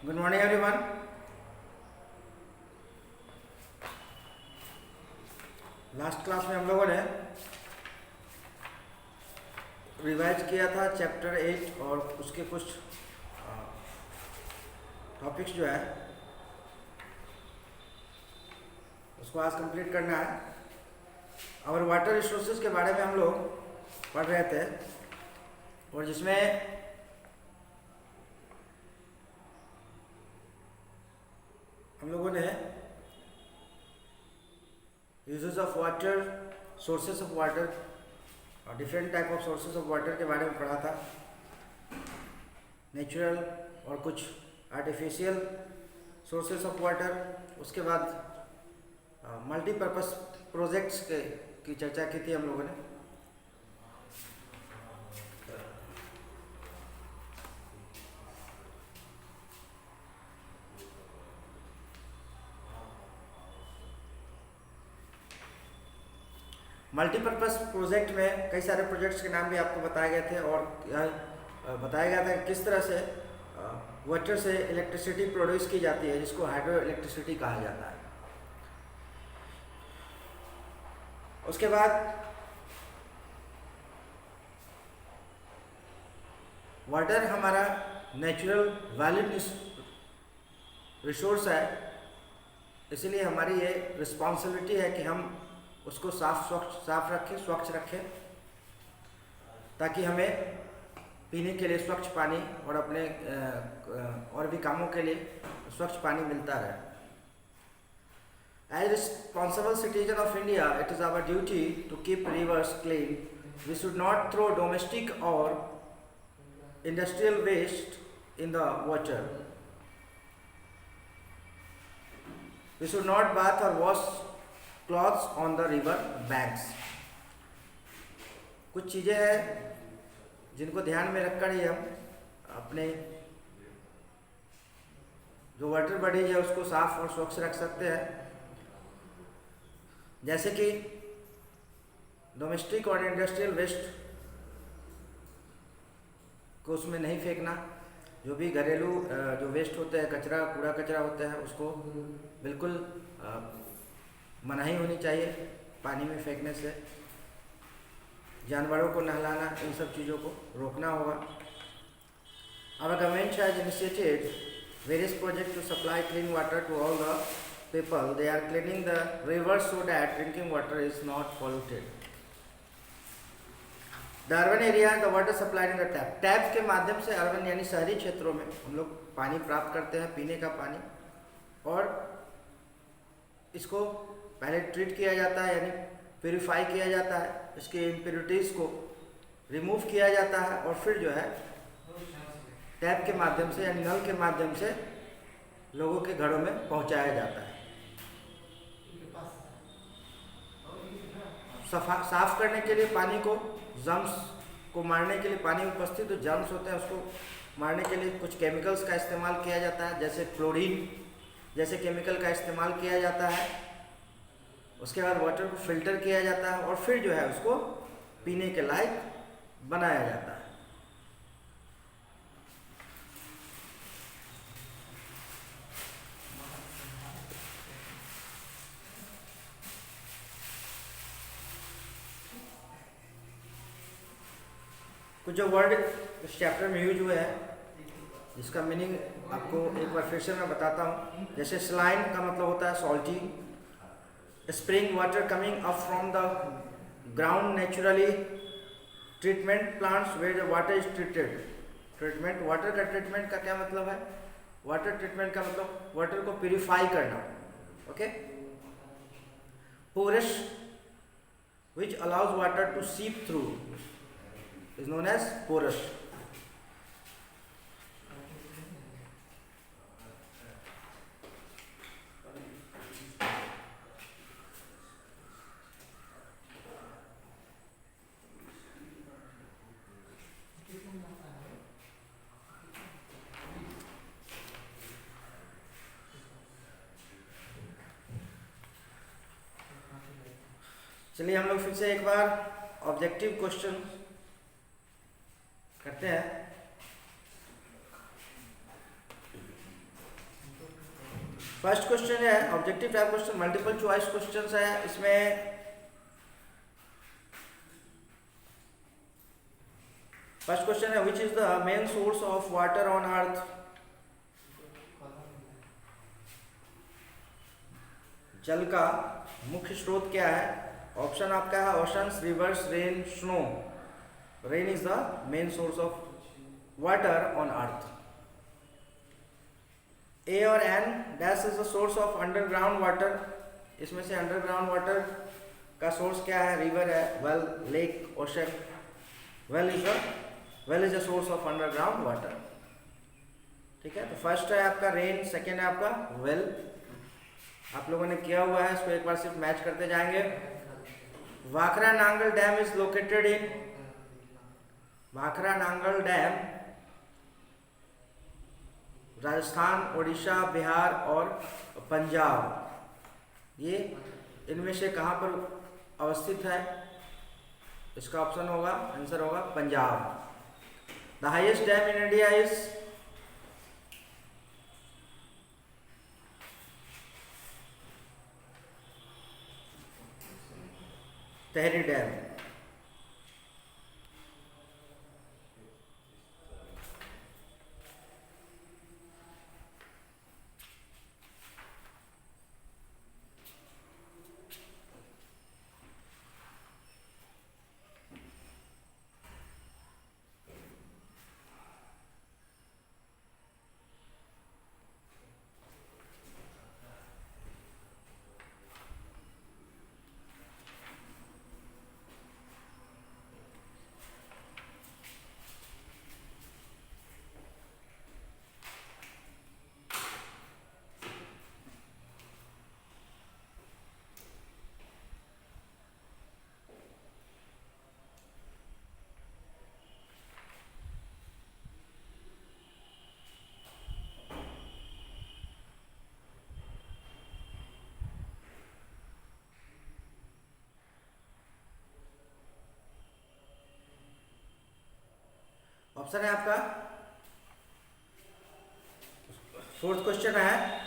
Good morning everyone. Last class में हम लोगों ने रिवाइज किया था चैप्टर 8 और उसके कुछ टॉपिक्स जो है उसको आज कंप्लीट करना है। और वाटर रिसोर्सेज के बारे में हम लोग पढ़ रहे थे और जिसमें हम लोगों ने uses of water, sources of water और different type of sources of water के बारे में पढ़ा था। नेचुरल और कुछ आर्टिफिशियल सोर्सेस ऑफ वाटर। उसके बाद मल्टीपर्पस प्रोजेक्ट्स की चर्चा की थी हम लोगों ने। मल्टीपर्पस प्रोजेक्ट में कई सारे प्रोजेक्ट्स के नाम भी आपको बताए गए थे और बताया गया था कि किस तरह से वाटर से इलेक्ट्रिसिटी प्रोड्यूस की जाती है, जिसको हाइड्रो इलेक्ट्रिसिटी कहा जाता है। उसके बाद वाटर हमारा नेचुरल वैलिड रिसोर्स है, इसलिए हमारी ये रिस्पॉन्सिबिलिटी है कि हम उसको साफ रखें, स्वच्छ रखें, ताकि हमें पीने के लिए स्वच्छ पानी और अपने और भी कामों के लिए स्वच्छ पानी मिलता रहे। As responsible citizen of India, it is our duty to keep rivers clean. We should not throw domestic or industrial waste in the water. We should not bath or wash clothes on the river banks. कुछ चीज़ें हैं जिनको ध्यान में रखकर ही हम अपने जो वाटर बॉडीज है उसको साफ और स्वच्छ रख सकते हैं। जैसे कि डोमेस्टिक और इंडस्ट्रियल वेस्ट को उसमें नहीं फेंकना। जो भी घरेलू जो वेस्ट होते हैं, कचरा, कूड़ा कचरा होता है, उसको बिल्कुल मनाही होनी चाहिए पानी में फेंकने से। जानवरों को नहलाना, इन सब चीज़ों को रोकना होगा। Our government has initiated various projects to supply clean water to all the people. They are cleaning the rivers so that drinking water is not polluted. The urban area, the water supplied in the tap. Tap के माध्यम से urban यानी शहरी क्षेत्रों में हम लोग पानी प्राप्त करते हैं, पीने का पानी, और इसको पहले ट्रीट किया जाता है यानी प्योरीफाई किया जाता है, इसके इम्प्योरिटीज़ को रिमूव किया जाता है और फिर जो है टैप के माध्यम से यानी नल के माध्यम से लोगों के घरों में पहुंचाया जाता है। साफ करने के लिए पानी को, जर्म्स को मारने के लिए, पानी में उपस्थित जो जर्म्स होते हैं उसको मारने के लिए कुछ केमिकल्स का इस्तेमाल किया जाता है, जैसे क्लोरीन जैसे केमिकल का इस्तेमाल किया जाता है। उसके बाद वाटर को फिल्टर किया जाता है और फिर जो है उसको पीने के लायक बनाया जाता है। कुछ जो वर्ड इस चैप्टर में यूज हुए हैं जिसका मीनिंग आपको एक बार फिर से मैं बताता हूँ। जैसे स्लाइन का मतलब होता है salty. Spring water coming up from the ground naturally. Treatment plants where the water is treated. Treatment, water का ट्रीटमेंट का क्या मतलब है? वाटर ट्रीटमेंट का मतलब वाटर को प्यूरिफाई करना। Okay. Porous which allows water to seep through is known as porous. चलिए हम लोग फिर से एक बार ऑब्जेक्टिव क्वेश्चन करते हैं। फर्स्ट क्वेश्चन है objective type question, multiple choice question है। इसमें फर्स्ट क्वेश्चन है which is the main source of water on earth. जल का मुख्य स्रोत क्या है? ऑप्शन आपका है oceans, rivers, rain, snow. Rain is the main source of water on earth. A और N dash is the source of underground water. इसमें से अंडरग्राउंड वाटर का सोर्स क्या है? रिवर है, well, lake, ocean. Well is the source of underground water. ठीक है, तो फर्स्ट है आपका रेन, सेकेंड है आपका वेल। आप लोगों ने किया हुआ है, इसको एक बार सिर्फ मैच करते जाएंगे। Bhakra Nangal dam is located in, Bhakra Nangal dam Rajasthan, Orissa, Bihar और पंजाब, ये इनमें से कहाँ पर अवस्थित है? इसका ऑप्शन होगा, आंसर होगा Punjab. The highest dam in India is Tehri dam. Option है आपका फोर्थ क्वेश्चन है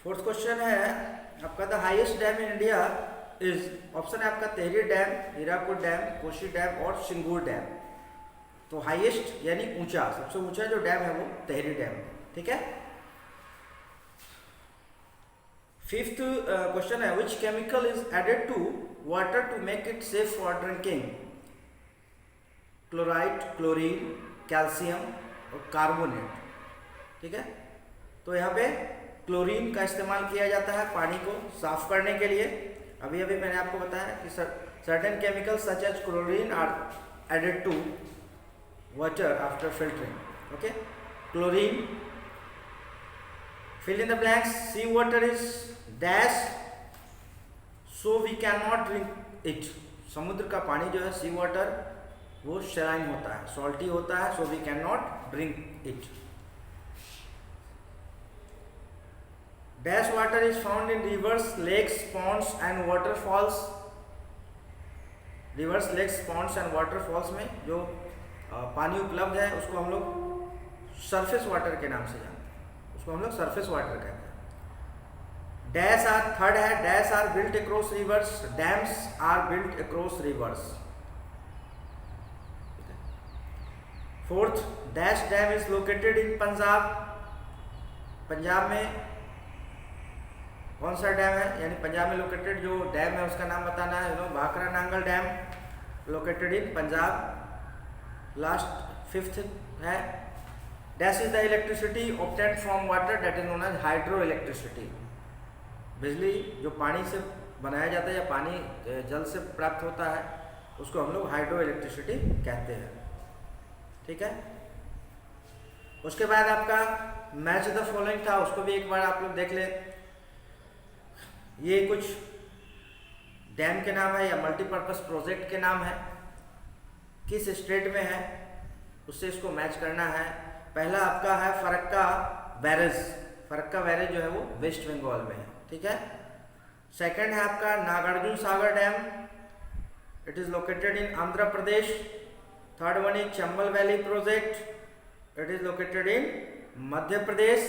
फोर्थ क्वेश्चन है आपका the highest dam in India is, option है आपका Tehri dam, Hirakud dam, Kosi dam और सिंगूर डैम। तो हाईएस्ट यानी ऊंचा, सबसे ऊंचा जो डैम है वो टेहरी डैम। ठीक है, फिफ्थ क्वेश्चन है which chemical is added to water to make it safe for drinking. Chloride, chlorine, calcium और कार्बोनेट। ठीक है, तो यहाँ पे क्लोरीन का इस्तेमाल किया जाता है पानी को साफ करने के लिए। अभी अभी मैंने आपको बताया कि certain chemicals such as chlorine are added to water after filtering. Okay, chlorine, fill in the blanks, sea water is dash so we cannot drink it। समुद्र का पानी जो है सी वाटर वो शराइन होता है, सॉल्टी होता है, so we cannot drink it। Dash water is found in rivers, lakes, ponds and waterfalls। Rivers, lakes, ponds and waterfalls में जो पानी उपलब्ध है उसको हम लोग सरफेस वाटर के नाम से जानते हैं, उसको हम लोग सरफेस वाटर कहते हैं। डैश आर, थर्ड है dash are built across rivers, dams are built across rivers. Fourth, dash dam is located in Punjab. Punjab में कौन सा डैम है, यानी पंजाब में लोकेटेड जो डैम है उसका नाम बताना है। Bhakra Nangal dam located in Punjab. Last fifth है dash is the electricity obtained from water that is known as hydro electricity. बिजली जो पानी से बनाया जाता है या पानी जल से प्राप्त होता है उसको हम लोग हाइड्रो इलेक्ट्रिसिटी कहते हैं। ठीक है। उसके बाद आपका मैच द फॉलोइंग था, उसको भी एक बार आप लोग देख ले। ये कुछ डैम के नाम है या मल्टीपर्पज प्रोजेक्ट के नाम है, किस स्टेट में है उससे इसको मैच करना है। पहला आपका है फरक्का बैरेज, फरक्का बैरेज जो है वो वेस्ट बंगाल में है, ठीक है। सेकंड है आपका Nagarjuna Sagar dam, it is located in Andhra Pradesh. Third one is Chambal valley project, it is located in Madhya Pradesh,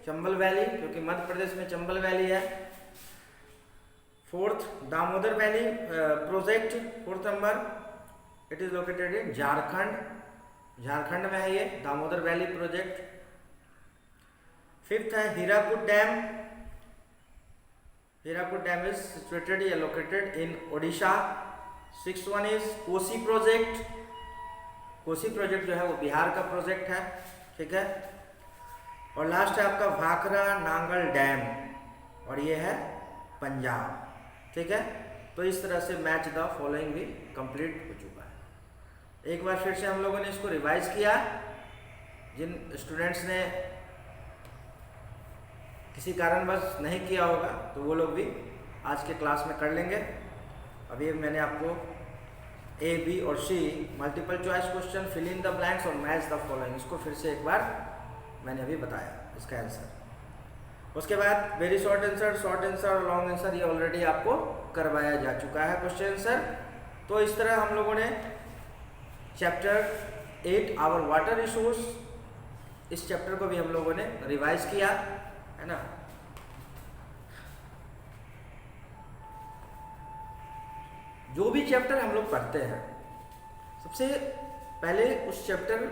Chambal valley क्योंकि मध्य प्रदेश में चंबल वैली है। Fourth Damodar valley project, fourth number, it is located in Jharkhand, Jharkhand में है ये दामोदर वैली प्रोजेक्ट। फिफ्थ है Hirakud dam, Hirakud dam is situated या located in Odisha. Six one is Kosi project, Kosi project जो है वो बिहार का प्रोजेक्ट है, ठीक है। और लास्ट है आपका भाखरा नांगल डैम, और ये है पंजाब, ठीक है। तो इस तरह से मैच द फॉलोइंग भी कंप्लीट हो चुका है। एक बार फिर से हम लोगों ने इसको रिवाइज किया। जिन स्टूडेंट्स ने किसी कारणवश नहीं किया होगा तो वो लोग भी आज के क्लास में कर लेंगे। अभी मैंने आपको ए, बी और C multiple choice question, fill in the blanks और मैच द फॉलोइंग, इसको फिर से एक बार मैंने अभी बताया इसका आंसर। उसके बाद very short answer, short answer और लॉन्ग आंसर ये ऑलरेडी आपको करवाया जा चुका है क्वेश्चन आंसर। तो इस तरह हम लोगों ने चैप्टर 8 आवर वाटर रिसोर्स, इस चैप्टर को भी हम लोगों ने रिवाइज किया है ना। जो भी चैप्टर हम लोग पढ़ते हैं सबसे पहले उस चैप्टर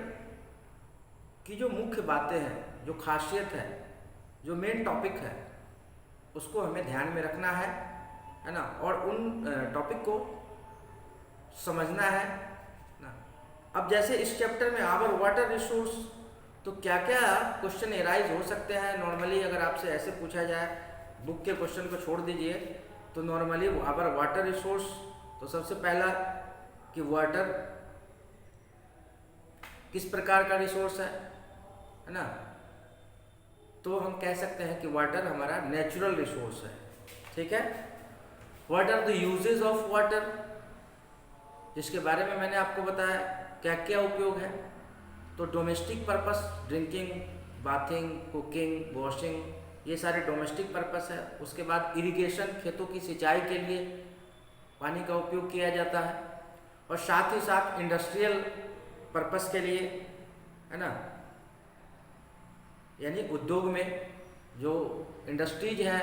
की जो मुख्य बातें हैं, जो खासियत है, जो मेन टॉपिक है, उसको हमें ध्यान में रखना है ना, और उन टॉपिक को समझना है ना। अब जैसे इस चैप्टर में आवर वाटर रिसोर्स, तो क्या क्या क्वेश्चन एराइज हो सकते हैं नॉर्मली। अगर आपसे ऐसे पूछा जाए, बुक के क्वेश्चन को छोड़ दीजिए, तो नॉर्मली आवर वाटर रिसोर्स, तो सबसे पहला कि वाटर किस प्रकार का रिसोर्स है ना। तो हम कह सकते हैं कि वाटर हमारा नेचुरल रिसोर्स है, ठीक है। What are the uses of water, जिसके बारे में मैंने आपको बताया क्या क्या उपयोग है। तो domestic purpose, drinking, bathing, cooking, washing, ये सारे डोमेस्टिक पर्पस है। उसके बाद इरिगेशन, खेतों की सिंचाई के लिए पानी का उपयोग किया जाता है। और साथ ही साथ इंडस्ट्रियल पर्पस के लिए, है ना, यानी उद्योग में जो इंडस्ट्रीज है,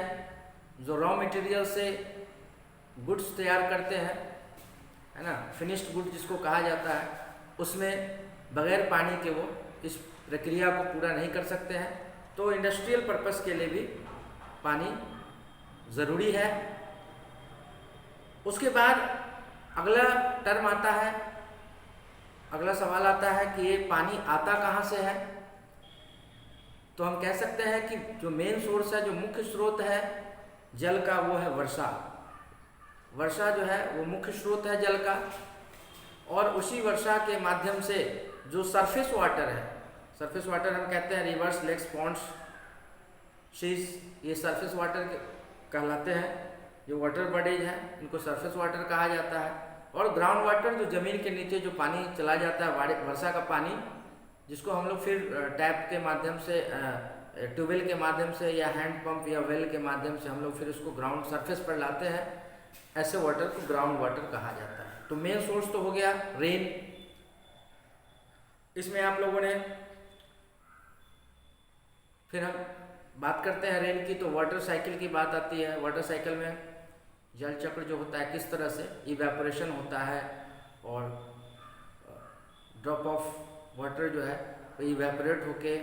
जो रॉ मटेरियल से गुड्स तैयार करते हैं, है ना, फिनिश्ड गुड जिसको कहा जाता है, उसमें बगैर पानी के वो इस प्रक्रिया को पूरा नहीं कर सकते हैं। तो इंडस्ट्रियल पर्पस के लिए भी पानी ज़रूरी है। उसके बाद अगला टर्म आता है, अगला सवाल आता है कि ये पानी आता कहाँ से है। तो हम कह सकते हैं कि जो मेन सोर्स है, जो मुख्य स्रोत है जल का, वो है वर्षा। वर्षा जो है वो मुख्य स्रोत है जल का। और उसी वर्षा के माध्यम से जो सरफेस वाटर है, सरफेस वाटर हम कहते हैं रिवर्स, लेक्स, पॉन्ड्स, शीज, ये सरफेस वाटर कहलाते हैं। जो वाटर बॉडीज हैं इनको सरफेस वाटर कहा जाता है। और ग्राउंड वाटर जो ज़मीन के नीचे जो पानी चला जाता है, वर्षा का पानी, जिसको हम लोग फिर टैप के माध्यम से, ट्यूबवेल के माध्यम से या हैंड पंप या वेल के माध्यम से हम लोग फिर उसको ग्राउंड सरफेस पर लाते हैं। ऐसे वाटर को ग्राउंड वाटर कहा जाता है। तो मेन सोर्स तो हो गया रेन। इसमें आप लोगों ने, फिर हम बात करते हैं रेन की, तो वाटर साइकिल की बात आती है। वाटर साइकिल में जल चक्र जो होता है, किस तरह से इवेपोरेशन होता है और ड्रॉप ऑफ वाटर जो है वो इवेपोरेट होके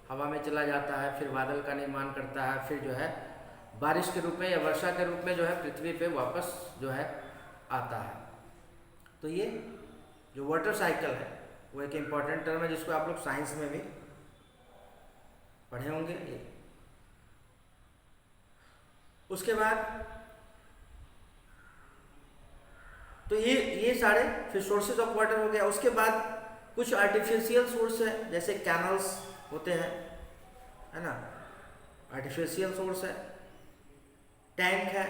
हवा में चला जाता है, फिर बादल का निर्माण करता है, फिर जो है बारिश के रूप में या वर्षा के रूप में जो है पृथ्वी पे वापस जो है आता है। तो ये जो वाटर साइकिल है वो एक इम्पॉर्टेंट टर्म है, जिसको आप लोग साइंस में भी पढ़े होंगे। उसके बाद तो ये सारे फिर सोर्सेज ऑफ वाटर हो गया। उसके बाद कुछ आर्टिफिशियल सोर्स है, जैसे कैनल्स होते हैं, है ना, आर्टिफिशियल सोर्स है। टैंक है,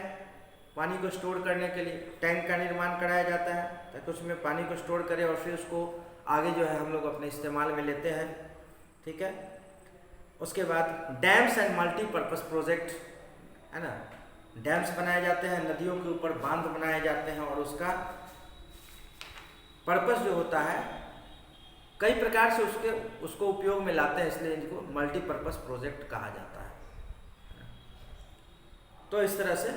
पानी को स्टोर करने के लिए टैंक का निर्माण कराया जाता है ताकि उसमें पानी को स्टोर करें और फिर उसको आगे जो है हम लोग अपने इस्तेमाल में लेते हैं, ठीक है। उसके बाद डैम्स एंड मल्टीपर्पज़ प्रोजेक्ट, है ना, डैम्स बनाए जाते हैं, नदियों के ऊपर बांध बनाए जाते हैं और उसका पर्पस जो होता है कई प्रकार से उसको उपयोग में लाते हैं, इसलिए इनको मल्टीपर्पज़ प्रोजेक्ट कहा जाता है। तो इस तरह से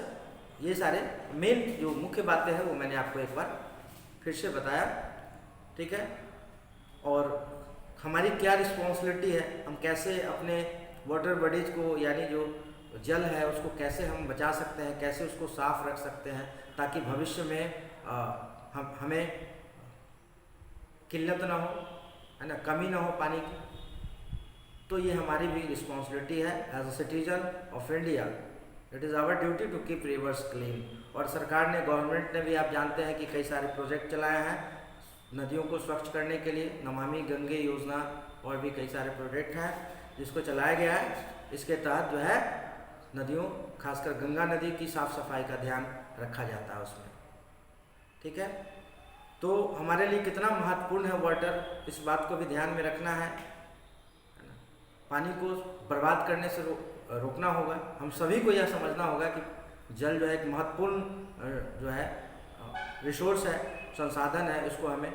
ये सारे मेन जो मुख्य बातें हैं वो मैंने आपको एक बार फिर से बताया, ठीक है। और हमारी क्या रिस्पॉन्सिबिलिटी है, हम कैसे अपने वाटर बॉडीज को यानी जो जल है उसको कैसे हम बचा सकते हैं, कैसे उसको साफ रख सकते हैं ताकि भविष्य में हमें किल्लत ना हो, है ना, कमी ना हो पानी की। तो ये हमारी भी रिस्पॉन्सिबिलिटी है as a citizen of India. It is our duty to keep rivers clean. और सरकार ने, गवर्नमेंट ने भी, आप जानते हैं कि कई सारे प्रोजेक्ट चलाए हैं नदियों को स्वच्छ करने के लिए, नमामि गंगे योजना और भी कई सारे प्रोजेक्ट हैं जिसको चलाया गया है। इसके तहत जो है नदियों, खासकर गंगा नदी की साफ़ सफाई का ध्यान रखा जाता है उसमें, ठीक है। तो हमारे लिए कितना महत्वपूर्ण है वाटर, इस बात को भी ध्यान में रखना है ना। पानी को बर्बाद करने से रोकना होगा। हम सभी को यह समझना होगा कि जल जो है एक महत्वपूर्ण जो है रिसोर्स है, संसाधन है, इसको हमें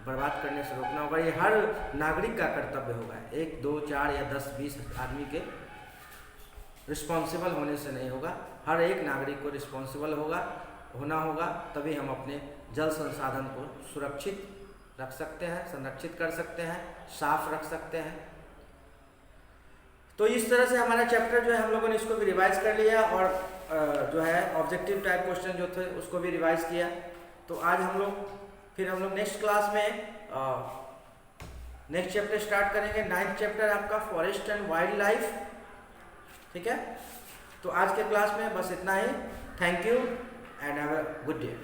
बर्बाद करने से रोकना होगा। ये हर नागरिक का कर्तव्य होगा, 1, 2, 4 या 10, 20 आदमी के रिस्पॉन्सिबल होने से नहीं होगा। हर एक नागरिक को रिस्पॉन्सिबल होना होगा, तभी हम अपने जल संसाधन को सुरक्षित रख सकते हैं, संरक्षित कर सकते हैं, साफ रख सकते हैं। तो इस तरह से हमारा चैप्टर जो है हम लोगों ने इसको भी रिवाइज कर लिया और जो है ऑब्जेक्टिव टाइप क्वेश्चन जो थे उसको भी रिवाइज किया। तो आज हम लोग नेक्स्ट क्लास में नेक्स्ट चैप्टर स्टार्ट करेंगे। 9th चैप्टर आपका फॉरेस्ट एंड वाइल्ड लाइफ, ठीक है। तो आज के क्लास में बस इतना ही। Thank you and have a good day.